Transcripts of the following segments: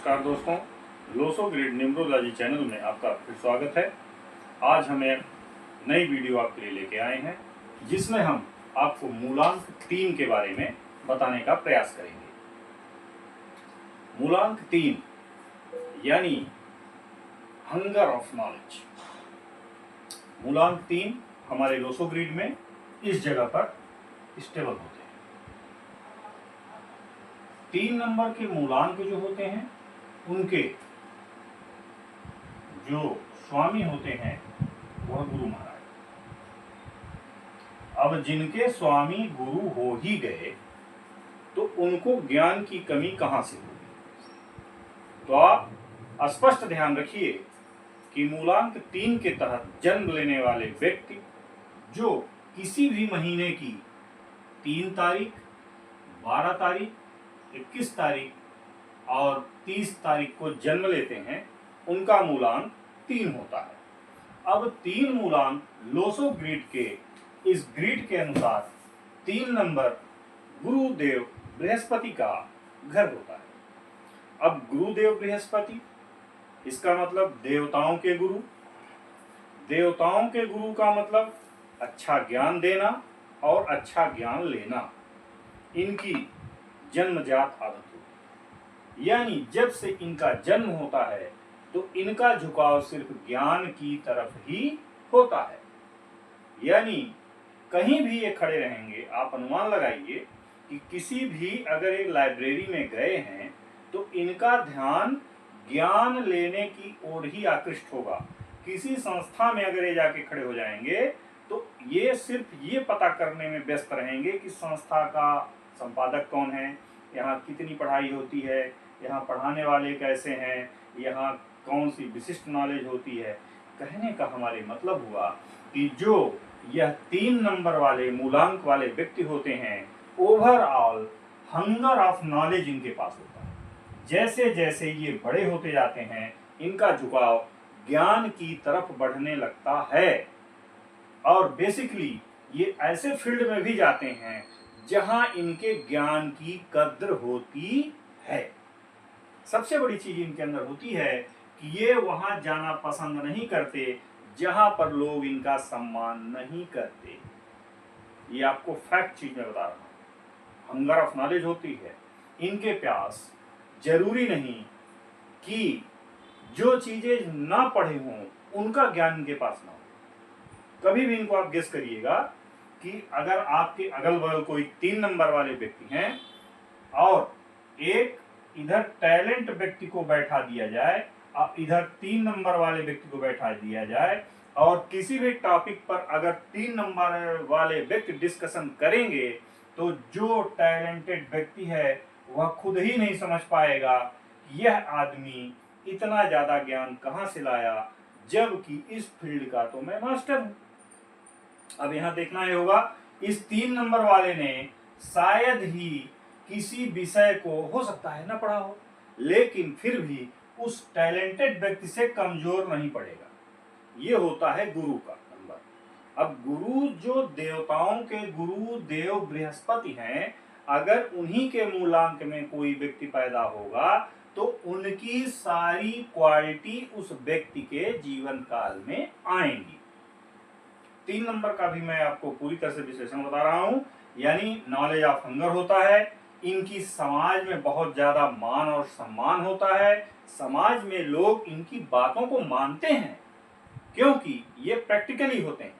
नमस्कार दोस्तों, लोसो grid numerology channel में आपका फिर स्वागत है। आज हम एक नई वीडियो आपके लिए लेके आए हैं जिसमें हम आपको मूलांक 3 के बारे में बताने का प्रयास करेंगे। मूलांक 3 यानी हंगर ऑफ नॉलेज। मूलांक 3 हमारे लोसो ग्रिड में इस जगह पर स्टेबल होते हैं। 3 नंबर के मूलांक जो होते हैं उनके जो स्वामी होते हैं वह गुरु महाराज। अब जिनके स्वामी गुरु हो ही गए तो उनको ज्ञान की कमी कहां से होगी। तो आप स्पष्ट ध्यान रखिए कि मूलांक 3 के तहत जन्म लेने वाले व्यक्ति जो किसी भी महीने की 3 तारीख, 12 तारीख, 21 तारीख और 30 तारीख को जन्म लेते हैं उनका मूलांक 3 होता है। अब 3 मूलांक लोसो ग्रिड के इस ग्रिड के अनुसार 3 नंबर गुरुदेव बृहस्पति का घर होता है। अब गुरुदेव बृहस्पति इसका मतलब देवताओं के गुरु। देवताओं के गुरु का मतलब अच्छा ज्ञान देना और अच्छा ज्ञान लेना इनकी जन्मजात आदत होती है। यानी जब से इनका जन्म होता है तो इनका झुकाव सिर्फ ज्ञान की तरफ ही होता है। यानी कहीं भी ये खड़े रहेंगे, आप अनुमान लगाइए कि किसी भी अगर एक लाइब्रेरी में गए हैं तो इनका ध्यान ज्ञान लेने की ओर ही आकृष्ट होगा। किसी संस्था में अगर ये जाके खड़े हो जाएंगे तो ये सिर्फ ये पता करने में व्यस्त रहेंगे कि संस्था का संपादक कौन है, यहाँ कितनी पढ़ाई होती है, यहाँ पढ़ाने वाले कैसे हैं, यहाँ कौन सी विशिष्ट नॉलेज होती है। कहने का हमारे मतलब हुआ कि जो यह 3 नंबर वाले मूलांक वाले व्यक्ति होते हैं ओवरऑल हंगर ऑफ नॉलेज इनके पास होता है। जैसे जैसे ये बड़े होते जाते हैं इनका झुकाव ज्ञान की तरफ बढ़ने लगता है और बेसिकली ये ऐसे फील्ड में भी जाते हैं जहां इनके ज्ञान की कद्र होती है। सबसे बड़ी चीज इनके अंदर होती है कि ये वहां जाना पसंद नहीं करते जहां पर लोग इनका सम्मान नहीं करते। ये आपको फैक्ट चीज में बता रहा हूं। हंगर ऑफ नॉलेज होती है इनके प्यास। जरूरी नहीं कि जो चीजें ना पढ़े हों उनका ज्ञान इनके पास ना हो। कभी भी इनको आप गेस करिएगा कि अगर आपके अगल बगल कोई 3 नंबर वाले व्यक्ति हैं और एक इधर टैलेंट व्यक्ति को बैठा दिया जाए और इधर 3 नंबर वाले व्यक्ति को बैठा दिया जाए और किसी भी टॉपिक पर अगर 3 नंबर वाले व्यक्ति डिस्कशन करेंगे तो जो टैलेंटेड व्यक्ति है वह खुद ही नहीं समझ पाएगा यह आदमी इतना ज्यादा ज्ञान कहां से लाया, जबकि इस फील्ड का तो मैं मास्टर हूं। अब यहां देखना ये होगा इस 3 नंबर वाले ने शायद ही किसी विषय को हो सकता है ना पढ़ा हो, लेकिन फिर भी उस टैलेंटेड व्यक्ति से कमजोर नहीं पड़ेगा। ये होता है गुरु का नंबर। अब गुरु जो देवताओं के गुरु देव बृहस्पति हैं, अगर उन्हीं के मूलांक में कोई व्यक्ति पैदा होगा तो उनकी सारी क्वालिटी उस व्यक्ति के जीवन काल में आएंगी। 3 नंबर का भी मैं आपको पूरी तरह से विश्लेषण बता रहा हूं। यानी नॉलेज ऑफ हंगर होता है, इनकी समाज में बहुत ज्यादा मान और सम्मान होता है। समाज में लोग इनकी बातों को मानते हैं क्योंकि ये प्रैक्टिकली होते हैं।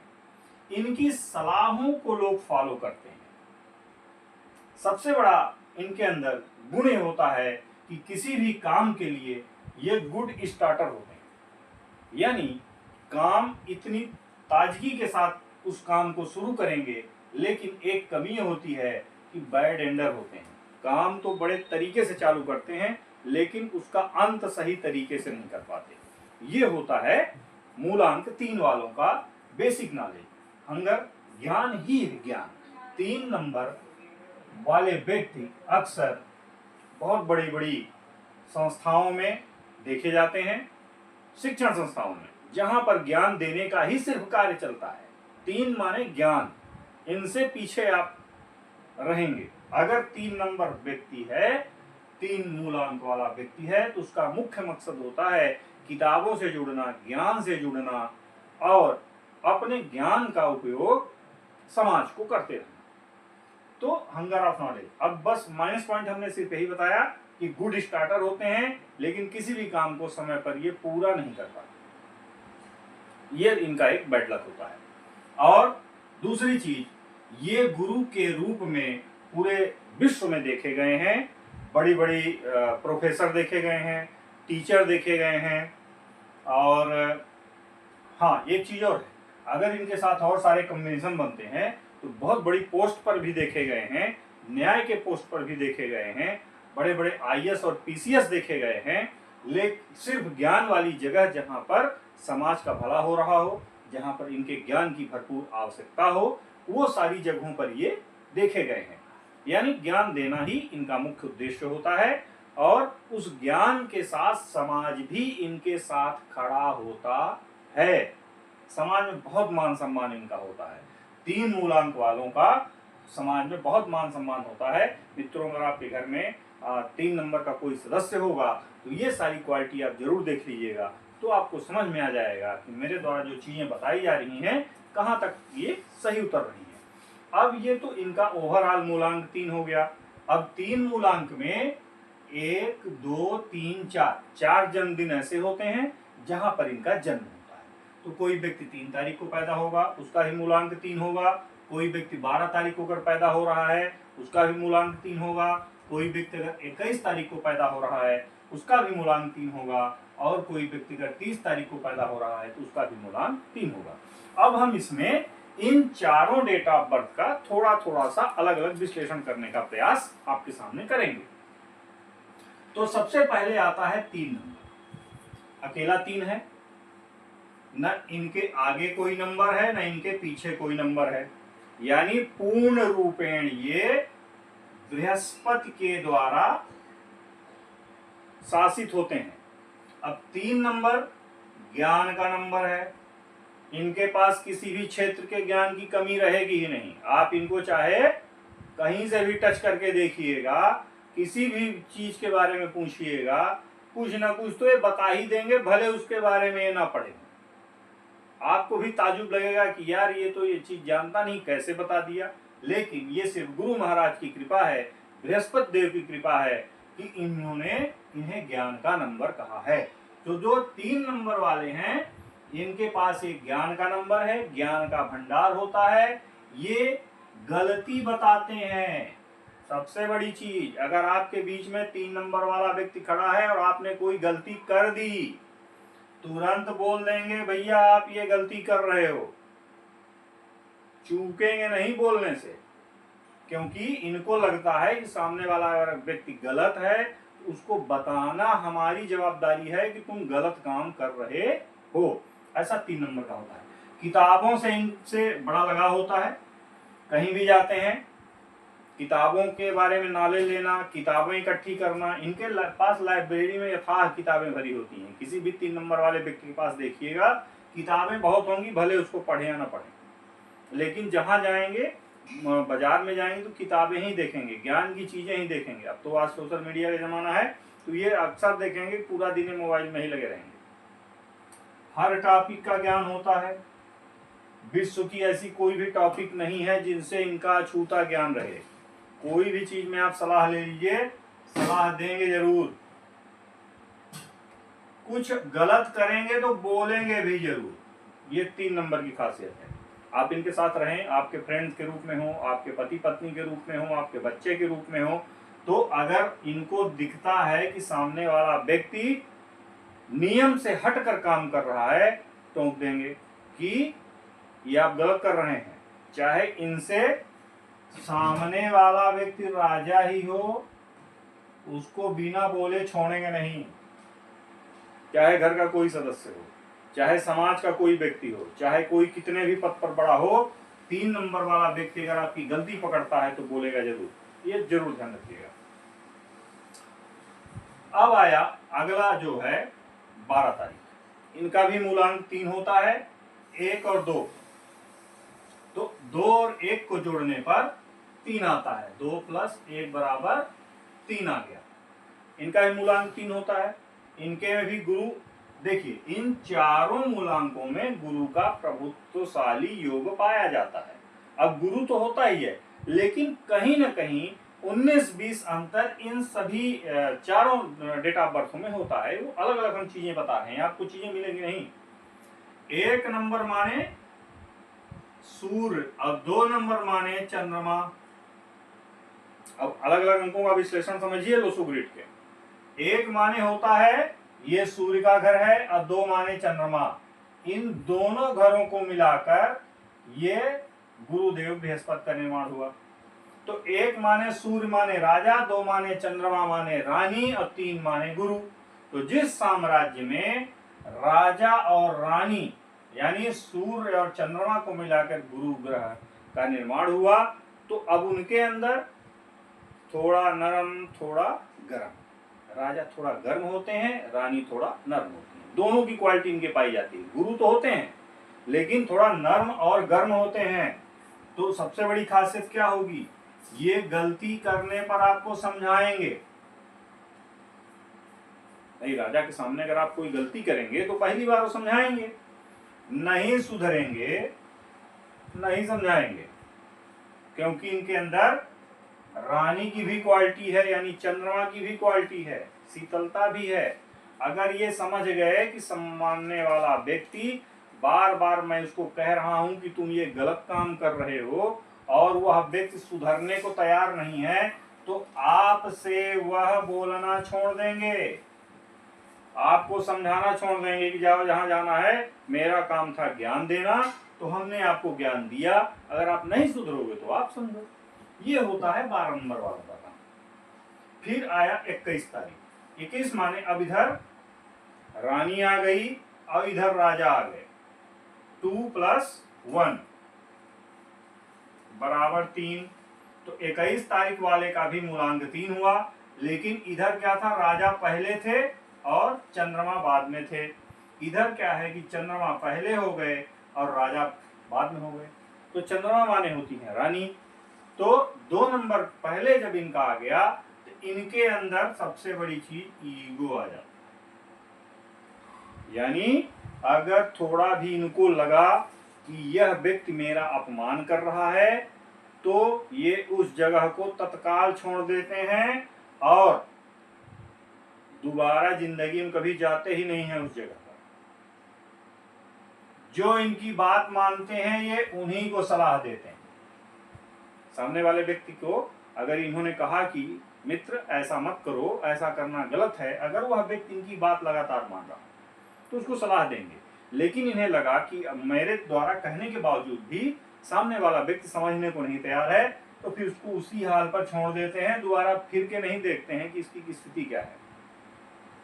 इनकी सलाहों को लोग फॉलो करते हैं। सबसे बड़ा इनके अंदर गुण होता है कि किसी भी काम के लिए ये गुड स्टार्टर होते हैं। यानी काम इतनी ताजगी के साथ उस काम को शुरू करेंगे, लेकिन एक कमी होती है कि बैड एंडर होते हैं। काम तो बड़े तरीके से चालू करते हैं लेकिन उसका अंत सही तरीके से नहीं कर पाते। ये होता है मूलांक 3 वालों का बेसिक नॉलेज। हंगर ज्ञान ही है ज्ञान। 3 नंबर वाले व्यक्ति अक्सर बहुत बड़ी बड़ी संस्थाओं में देखे जाते हैं, शिक्षण संस्थाओं में, जहां पर ज्ञान देने का ही सिर्फ कार्य चलता है। 3 माने ज्ञान। इनसे पीछे आप रहेंगे। अगर 3 नंबर व्यक्ति है 3 मूलांक वाला व्यक्ति है तो उसका मुख्य मकसद होता है किताबों से जुड़ना, ज्ञान से जुड़ना और अपने ज्ञान का उपयोग समाज को करते रहना। तो हंगर ऑफ नॉलेज। अब बस माइनस पॉइंट हमने सिर्फ यही बताया कि गुड स्टार्टर होते हैं लेकिन किसी भी काम को समय पर ये पूरा नहीं कर पाते, ये इनका एक बैड लक होता है। और दूसरी चीज, ये गुरु के रूप में पूरे विश्व में देखे गए हैं, बड़ी बड़ी प्रोफेसर देखे गए हैं, टीचर देखे गए हैं। और हाँ, एक चीज और है, अगर इनके साथ और सारे कॉम्बिनेशन बनते हैं तो बहुत बड़ी पोस्ट पर भी देखे गए हैं, न्याय के पोस्ट पर भी देखे गए हैं, बड़े बड़े आईएएस और पीसीएस देखे गए हैं। लेकिन सिर्फ ज्ञान वाली जगह जहां पर समाज का भला हो रहा हो, जहां पर इनके ज्ञान की भरपूर आवश्यकता हो, वो सारी जगहों पर ये देखे गए हैं। यानी ज्ञान देना ही इनका मुख्य उद्देश्य होता है और उस ज्ञान के साथ समाज भी इनके साथ खड़ा होता है। समाज में बहुत मान सम्मान इनका होता है। 3 मूलांक वालों का समाज में बहुत मान सम्मान होता है। मित्रों, अगर आपके घर में 3 नंबर का कोई सदस्य होगा तो ये सारी क्वालिटी आप जरूर देख लीजिएगा, तो आपको समझ में आ जाएगा कि मेरे द्वारा जो चीजें बताई जा रही हैं कहाँ तक ये सही उतर रही हैं। अब ये तो इनका ओवरऑल मूलांक 3 हो गया। अब 3 मूलांक में 1, 2, 3, 4 जन्मदिन ऐसे होते हैं जहां पर इनका जन्म होता है। तो कोई व्यक्ति 3 तारीख को पैदा होगा, उसका भी मूलांक 3 होगा। कोई व्यक्ति 12 तारीख को अगर पैदा हो रहा है, उसका भी मूलांक 3 होगा। कोई व्यक्ति अगर 21 तारीख को पैदा हो रहा है, उसका भी मूलांक 3 होगा। और कोई व्यक्ति अगर 30 तारीख को पैदा हो रहा है तो उसका भी मूलांक 3 होगा। अब हम इसमें इन चारों डेट ऑफ बर्थ का थोड़ा थोड़ा सा अलग अलग विश्लेषण करने का प्रयास आपके सामने करेंगे। तो सबसे पहले आता है 3 नंबर। अकेला 3 है, न इनके आगे कोई नंबर है, न इनके पीछे कोई नंबर है। यानी पूर्ण रूपेण ये बृहस्पति के द्वारा शासित होते हैं। अब 3 नंबर ज्ञान का नंबर है, इनके पास किसी भी क्षेत्र के ज्ञान की कमी रहेगी ही नहीं। आप इनको चाहे कहीं से भी टच करके देखिएगा, किसी भी चीज के बारे में पूछिएगा, कुछ ना कुछ तो ये बता ही देंगे, भले उसके बारे में ये ना पढ़े। आपको भी ताजुब लगेगा कि यार ये तो ये चीज जानता नहीं, कैसे बता दिया। लेकिन ये सिर्फ गुरु महाराज की कृपा है, बृहस्पति देव की कृपा है कि इन्होंने इन्हें ज्ञान का नंबर कहा है। तो जो 3 नंबर वाले हैं इनके पास एक ज्ञान का नंबर है, ज्ञान का भंडार होता है। ये गलती बताते हैं। सबसे बड़ी चीज, अगर आपके बीच में 3 नंबर वाला व्यक्ति खड़ा है और आपने कोई गलती कर दी, तुरंत बोल देंगे भैया आप ये गलती कर रहे हो, चूकेंगे नहीं बोलने से। क्योंकि इनको लगता है कि सामने वाला अगर व्यक्ति गलत है तो उसको बताना हमारी जवाबदारी है कि तुम गलत काम कर रहे हो। ऐसा 3 नंबर का होता है। किताबों से इनसे बड़ा लगाव होता है। कहीं भी जाते हैं, किताबों के बारे में नॉलेज लेना, किताबें इकट्ठी करना, इनके पास लाइब्रेरी में यथाह किताबें भरी होती हैं। किसी भी 3 नंबर वाले व्यक्ति के पास देखिएगा, किताबें बहुत होंगी, भले उसको पढ़े या ना पढ़े। लेकिन जहां जाएंगे, बाजार में जाएंगे तो किताबें ही देखेंगे, ज्ञान की चीजें ही देखेंगे। अब तो आज सोशल मीडिया का जमाना है तो ये अक्सर देखेंगे पूरा दिन मोबाइल में ही लगे रहेंगे। हर टॉपिक का ज्ञान होता है। विश्व की ऐसी कोई भी टॉपिक नहीं है जिनसे इनका अछूता ज्ञान रहे। कोई भी चीज में आप सलाह ले लीजिए, सलाह देंगे जरूर। कुछ गलत करेंगे तो बोलेंगे भी जरूर। ये 3 नंबर की खासियत है। आप इनके साथ रहें, आपके फ्रेंड्स के रूप में हो, आपके पति पत्नी के रूप में हो, आपके बच्चे के रूप में हो, तो अगर इनको दिखता है कि सामने वाला व्यक्ति नियम से हटकर काम कर रहा है, टोक देंगे कि ये आप गलत कर रहे हैं। चाहे इनसे सामने वाला व्यक्ति राजा ही हो, उसको बिना बोले छोड़ेंगे नहीं। चाहे घर का कोई सदस्य हो, चाहे समाज का कोई व्यक्ति हो, चाहे कोई कितने भी पद पर बड़ा हो, 3 नंबर वाला व्यक्ति अगर आपकी गलती पकड़ता है तो बोलेगा जरूर। ये जरूर ध्यान रखिएगा। अब आया अगला जो है 12 तारीख। इनका भी मूलांक 3 होता है, 1 और 2। तो 2 और 1 को जोड़ने पर 3 आता है। 2 + 1 = 3 आ गया। इनका भी मूलांक 3 होता है, इनके में भी गुरु। देखिए इन चारों मूलांकों में गुरु का प्रभुत्वशाली योग पाया जाता है। अब गुरु तो होता ही है, लेकिन कहीं ना कहीं 19-20 अंतर इन सभी चारों डेट ऑफ बर्थ में होता है। वो अलग अलग हम चीजें बता रहे हैं, आपको चीजें मिलेंगी नहीं। 1 नंबर माने सूर्य और 2 नंबर माने चंद्रमा। अब अलग अलग अंकों का विश्लेषण समझिए लोसो ग्रिड के। 1 माने होता है ये सूर्य का घर है और 2 माने चंद्रमा। इन दोनों घरों को मिलाकर ये गुरुदेव बृहस्पति का निर्माण हुआ। तो 1 माने सूर्य माने राजा, 2 माने चंद्रमा माने रानी और 3 माने गुरु। तो जिस साम्राज्य में राजा और रानी यानी सूर्य और चंद्रमा को मिलाकर गुरु ग्रह का निर्माण हुआ, तो अब उनके अंदर थोड़ा नरम थोड़ा गर्म, राजा थोड़ा गर्म होते हैं, रानी थोड़ा नरम होती है। दोनों की क्वालिटी इनके पाई जाती है। गुरु तो होते हैं लेकिन थोड़ा नरम और गर्म होते हैं। तो सबसे बड़ी खासियत क्या होगी, ये गलती करने पर आपको समझाएंगे। नहीं, राजा के सामने अगर आप कोई गलती करेंगे तो पहली बार वो समझाएंगे, नहीं सुधरेंगे नहीं समझाएंगे, क्योंकि इनके अंदर रानी की भी क्वालिटी है यानी चंद्रमा की भी क्वालिटी है, शीतलता भी है। अगर ये समझ गए कि सामने वाला व्यक्ति बार बार मैं उसको कह रहा हूं कि तुम ये गलत काम कर रहे हो और वह व्यक्ति सुधरने को तैयार नहीं है, तो आपसे वह बोलना छोड़ देंगे, आपको समझाना छोड़ देंगे कि जाओ जहां जाना है, मेरा काम था ज्ञान देना, तो हमने आपको ज्ञान दिया, अगर आप नहीं सुधरोगे तो आप समझो। ये होता है 12 नंबर वाला का काम। फिर आया 21 तारीख। 21 माने अब इधर रानी आ गई और इधर राजा आ गए। 2 + 1 बराबर 3। तो 21 तारीख वाले का भी मूलांक 3 हुआ, लेकिन इधर क्या था, राजा पहले थे और चंद्रमा बाद में थे। इधर क्या है कि चंद्रमा पहले हो गए और राजा बाद में हो गए। तो चंद्रमा माने होती है रानी। तो 2 नंबर पहले जब इनका आ गया तो इनके अंदर सबसे बड़ी चीज ईगो आ जाती, यानी अगर थोड़ा भी इनको लगा कि यह व्यक्ति मेरा अपमान कर रहा है तो ये उस जगह को तत्काल छोड़ देते हैं और दोबारा जिंदगी में कभी जाते ही नहीं है उस जगह पर। जो इनकी बात मानते हैं ये उन्हीं को सलाह देते हैं। सामने वाले व्यक्ति को अगर इन्होंने कहा कि मित्र ऐसा मत करो, ऐसा करना गलत है, अगर वह व्यक्ति इनकी बात लगातार मान रहा तो उसको सलाह देंगे। लेकिन इन्हें लगा कि मेरे द्वारा कहने के बावजूद भी सामने वाला व्यक्ति समझने को नहीं तैयार है, तो फिर उसको उसी हाल पर छोड़ देते हैं, दोबारा फिर के नहीं देखते हैं कि इसकी स्थिति क्या है।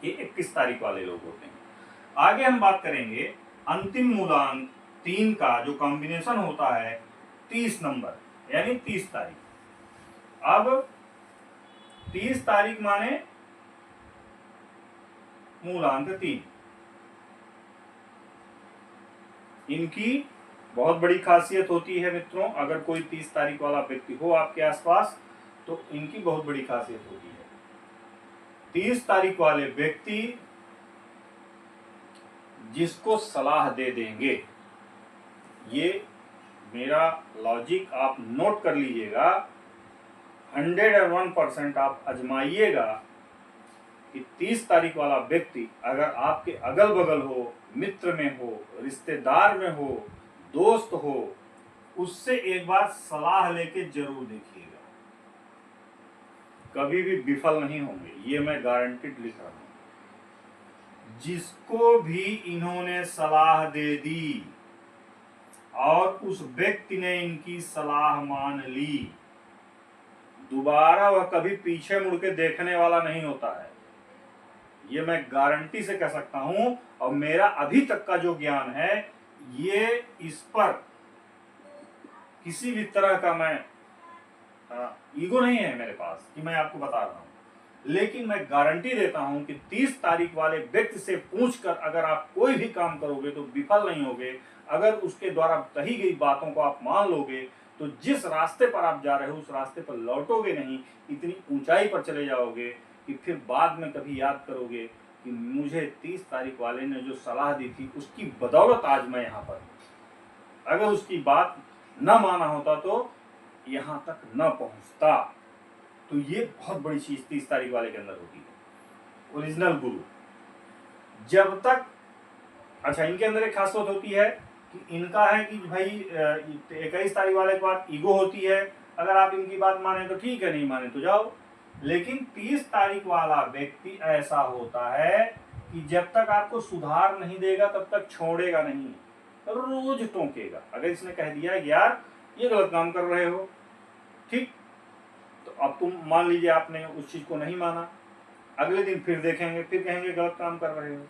ये 21 तारीख वाले लोग होते हैं। आगे हम बात करेंगे अंतिम मूलांक 3 का जो कॉम्बिनेशन होता है 30 नंबर यानी 30 तारीख। अब 30 तारीख माने मूलांक 3। इनकी बहुत बड़ी खासियत होती है मित्रों, अगर कोई 30 तारीख वाला व्यक्ति हो आपके आसपास तो इनकी बहुत बड़ी खासियत होती है। 30 तारीख वाले व्यक्ति जिसको सलाह दे देंगे, ये मेरा लॉजिक आप नोट कर लीजिएगा, 101% आप आजमाइएगा कि 30 तारीख वाला व्यक्ति अगर आपके अगल बगल हो, मित्र में हो, रिश्तेदार में हो, दोस्त हो, उससे एक बार सलाह लेके जरूर देखिएगा, कभी भी विफल नहीं होंगे, ये मैं गारंटीड लिख रहा हूं। जिसको भी इन्होंने सलाह दे दी और उस व्यक्ति ने इनकी सलाह मान ली, दोबारा वह कभी पीछे मुड़ के देखने वाला नहीं होता है, ये मैं गारंटी से कह सकता हूं। और मेरा अभी तक का जो ज्ञान है, ये इस पर किसी भी तरह का मैं ईगो नहीं है मेरे पास कि मैं आपको बता रहा हूं, लेकिन मैं गारंटी देता हूं कि 30 तारीख वाले व्यक्ति से पूछकर अगर आप कोई भी काम करोगे तो विफल नहीं होगे। अगर उसके द्वारा कही गई बातों को आप मान लोगे तो जिस रास्ते पर आप जा रहे हो उस रास्ते पर लौटोगे नहीं, इतनी ऊंचाई पर चले जाओगे कि फिर बाद में कभी याद करोगे कि मुझे 30 तारीख वाले ने जो सलाह दी थी उसकी बदौलत आज मैं यहाँ पर हूँ। अगर उसकी बात न माना होता तो यहाँ तक न पहुँचता। तो ये बहुत बड़ी चीज 30 तारीख वाले के अंदर होती है, ओरिजिनल गुरु। जब तक अच्छा, इनके अंदर एक खासियत होती है कि इनका है कि भाई 21 तारीख वाले के बाद ईगो होती है, अगर आप इनकी बात माने तो ठीक है, नहीं माने तो जाओ। लेकिन 30 तारीख वाला व्यक्ति ऐसा होता है कि जब तक आपको सुधार नहीं देगा तब तक छोड़ेगा नहीं, रोज टोकेगा। अगर इसने कह दिया यार ये गलत काम कर रहे हो, ठीक, तो अब तुम मान लीजिए आपने उस चीज को नहीं माना, अगले दिन फिर देखेंगे, फिर कहेंगे गलत काम कर रहे हो।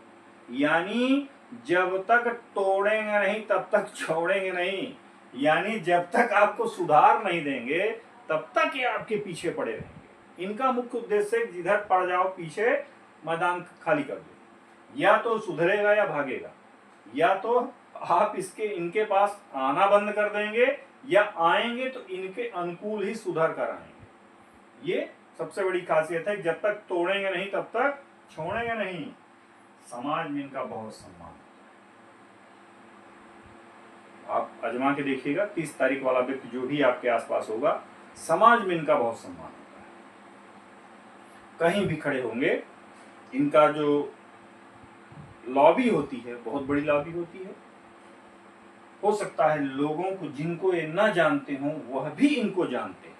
यानी जब तक तोड़ेंगे नहीं तब तक छोड़ेंगे नहीं, यानी जब तक आपको सुधार नहीं देंगे तब तक ये आपके पीछे पड़े रहेंगे। इनका मुख्य उद्देश्य जिधर पड़ जाओ पीछे, मैदान खाली कर दो। या तो सुधरेगा या भागेगा, या तो आप इनके पास आना बंद कर देंगे, या आएंगे तो इनके अनुकूल ही सुधर कर आएंगे। ये सबसे बड़ी खासियत है, जब तक तोड़ेंगे नहीं तब तक छोड़ेंगे नहीं। समाज में इनका बहुत सम्मान। आप आजमा के देखिएगा, 30 तारीख वाला व्यक्ति जो भी आपके आसपास होगा, समाज में इनका बहुत सम्मान होता है। कहीं भी खड़े होंगे, इनका जो लॉबी होती है बहुत बड़ी लॉबी होती है। हो सकता है लोगों को जिनको ये न जानते हों वह भी इनको जानते हैं,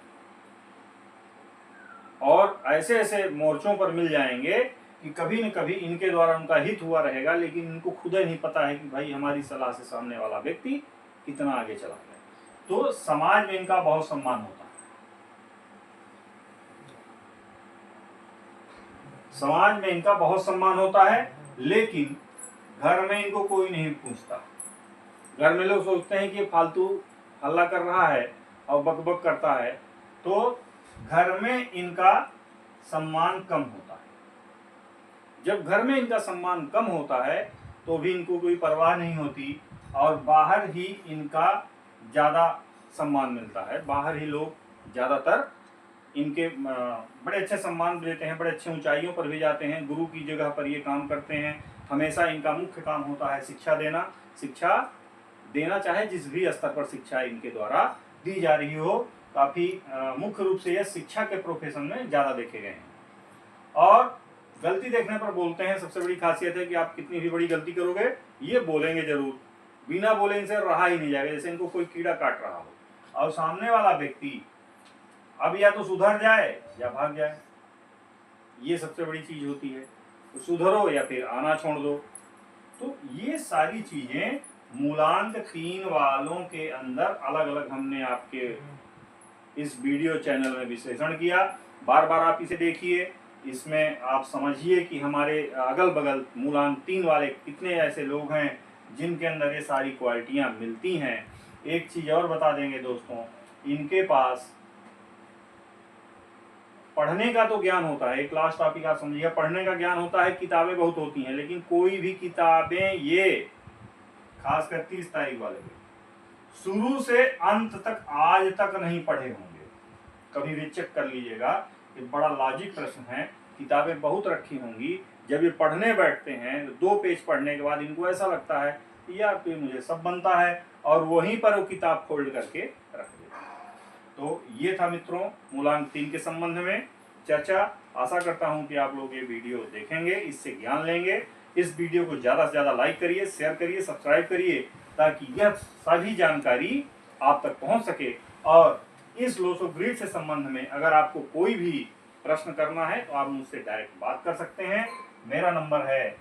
और ऐसे ऐसे मोर्चों पर मिल जाएंगे कि कभी न कभी इनके द्वारा उनका हित हुआ रहेगा, लेकिन इनको खुद ही नहीं पता है कि भाई हमारी सलाह से सामने वाला व्यक्ति कितना आगे चला गया। तो समाज में इनका बहुत सम्मान होता है। समाज में इनका बहुत सम्मान होता है, लेकिन घर में इनको कोई नहीं पूछता। घर में लोग सोचते हैं कि फालतू हल्ला कर रहा है और बकबक करता है, तो घर में इनका सम्मान कम होता है। जब घर में इनका सम्मान कम होता है तो भी इनको कोई परवाह नहीं होती, और बाहर ही इनका ज़्यादा सम्मान मिलता है। बाहर ही लोग ज़्यादातर इनके बड़े अच्छे सम्मान देते हैं, बड़े अच्छे ऊंचाइयों पर भी जाते हैं। गुरु की जगह पर ये काम करते हैं। हमेशा इनका मुख्य काम होता है शिक्षा देना। शिक्षा देना, चाहे जिस भी स्तर पर शिक्षा इनके द्वारा दी जा रही हो, काफ़ी मुख्य रूप से यह शिक्षा के प्रोफेशन में ज़्यादा देखे गए हैं। और गलती देखने पर बोलते हैं। सबसे बड़ी खासियत है कि आप कितनी भी बड़ी गलती करोगे ये बोलेंगे जरूर, बिना बोले इनसे रहा ही नहीं जाएगा, जैसे इनको कोई कीड़ा काट रहा हो। और सामने वाला व्यक्ति अब या तो सुधर जाए या भाग जाए, ये सबसे बड़ी चीज होती है। तो सुधरो या फिर आना छोड़ दो। तो ये सारी चीजें मूलांक 3 वालों के अंदर अलग अलग हमने आपके इस वीडियो चैनल में विश्लेषण किया। बार बार आप इसे देखिए, इसमें आप समझिए कि हमारे अगल बगल मूलांक 3 वाले कितने ऐसे लोग हैं जिनके अंदर ये सारी क्वालिटियां मिलती हैं। एक चीज और बता देंगे दोस्तों, इनके पास पढ़ने का तो ज्ञान होता है। एक लास्ट टॉपिक आप समझिए, पढ़ने का ज्ञान होता है, किताबें बहुत होती हैं, लेकिन कोई भी किताबें ये खासकर 30 तारीख वाले शुरू से अंत तक आज तक नहीं पढ़े होंगे। कभी भी चेक कर लीजिएगा, ये बड़ा लॉजिक प्रश्न है। किताबें बहुत रखी होंगी, जब ये पढ़ने बैठते हैं 2 पेज पढ़ने के बाद इनको ऐसा लगता है कि यार तो मुझे सब बनता है, और वहीं पर वो किताब फोल्ड करके रख देते हैं। तो ये था मित्रों मूलांक 3 के संबंध में चर्चा। आशा करता हूं कि आप लोग ये वीडियो देखेंगे, इससे ज्ञान लेंगे। इस वीडियो को ज़्यादा से ज़्यादा लाइक करिए, शेयर करिए, सब्सक्राइब करिए, ताकि यह सभी जानकारी आप तक पहुंच सके। और इस लोसो ग्रिड से संबंध में अगर आपको कोई भी प्रश्न करना है तो आप मुझसे डायरेक्ट बात कर सकते हैं। मेरा नंबर है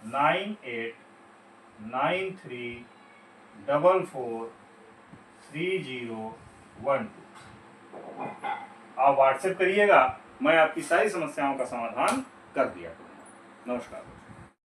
9893433012। आप व्हाट्सएप करिएगा, मैं आपकी सारी समस्याओं का समाधान कर दिया करूँगा। नमस्कार।